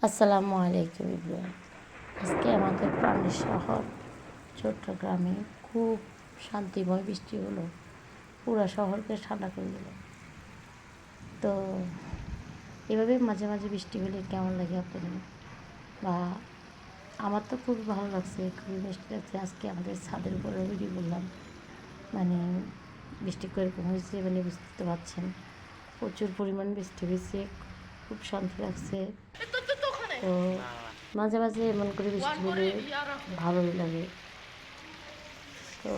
আসসালামু আলাইকুম ইব্রাহিম। আজকে আমাদের প্রাণের শহর চট্টগ্রামে খুব শান্তিময় বৃষ্টি হলো, পুরো শহরকে ঠান্ডা করে দিল। তো এভাবে মাঝে মাঝে বৃষ্টি হলে কেমন লাগে আপনাদের? বা আমার তো খুবই ভালো লাগছে, খুবই মিষ্টি লাগছে। আজকে আমাদের ছাদের উপরে ভিডিও করলাম, মানে বৃষ্টি কীরকম হয়েছে মানে বুঝতে তো পারছেন, প্রচুর পরিমাণ বৃষ্টি হয়েছে, খুব শান্তি লাগছে। তো মাঝে মাঝে এমন করে বৃষ্টি হলে ভালোই লাগে। তো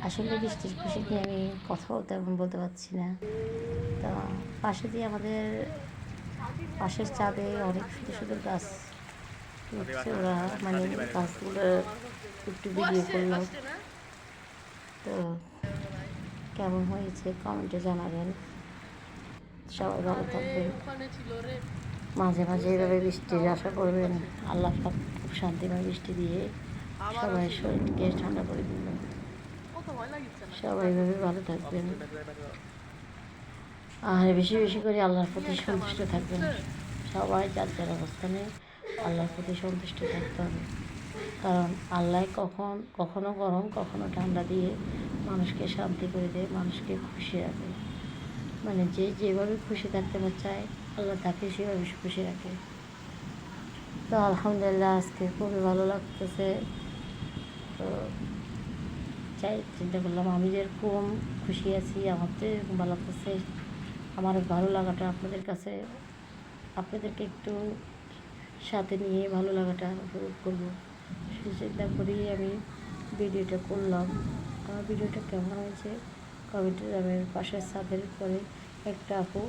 আসলে বৃষ্টির খুশিতে আমি কথাও তেমন বলতে পারছি না। তো পাশে দিয়ে আমাদের পাশের ছাদে অনেক সুন্দর সুন্দর গাছ উঠছে, ওরা মানে গাছগুলো একটু ভিডিও করলো। তো কেমন হয়েছে কমেন্টে জানাবেন। সবাই ভালো থাকবেন, মাঝে মাঝে এভাবে বৃষ্টির আশা করবেন। আল্লাহ পাক খুব শান্তিময় বৃষ্টি দিয়ে সবাই শরীরকে ঠান্ডা করে দিল। সবাই এভাবে ভালো থাকবেন আর বেশি বেশি করে আল্লাহর প্রতি সন্তুষ্ট থাকবেন। সবাই যার যার অবস্থানে আল্লাহর প্রতি সন্তুষ্ট থাকতে হবে, কারণ আল্লাহ কখনো গরম কখনো ঠান্ডা দিয়ে মানুষকে শান্তি করে দেয়, মানুষকে খুশি রাখে। মানে যে যেভাবে খুশি থাকতে চায় আল্লাহ তাকে সেভাবে খুশি রাখে। তো আলহামদুলিল্লাহ আজকে খুবই ভালো লাগতেছে। তো চিন্তা করলাম আমি যেরকম খুশি আছি, আমার তো এরকম ভালো লাগতেছে। আমার ভালো লাগাটা আপনাদের কাছে, আপনাদেরকে একটু সাথে নিয়ে ভালো লাগাটা উপভোগ করবো সে চিন্তা করেই আমি ভিডিওটা করলাম। আমার ভিডিওটা কেমন হয়েছে কমেন্টে যাবেন। পাশের ছাদের পরে একটা আপু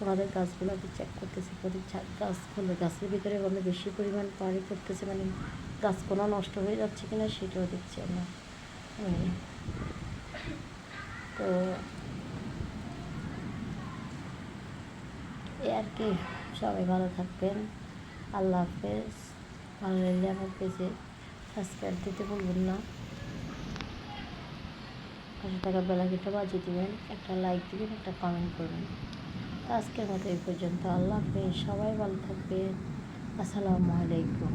ওনাদের গাছগুলোকে চেক করতেছে, প্রতি গাছগুলো গাছের ভিতরে মানে বেশি পরিমাণ পানি পড়তেছে, মানে গাছ কোনো নষ্ট হয়ে যাচ্ছে কিনা সেটাও দেখছি আমরা। তো এই আর কি, সবাই ভালো থাকবেন। আল্লাহ হাফেজ। ভালো লাগলে আমার পেজে সাবস্ক্রাইব দিতে ভুলবেন না। পাশে থাকা বেলাকিটা বাজিয়ে দেবেন, একটা লাইক দেবেন, একটা কমেন্ট করবেন। তো আজকের মতো এই পর্যন্ত। আল্লাহ হাফেজ, সবাই ভালো থাকবেন। আসসালামু আলাইকুম।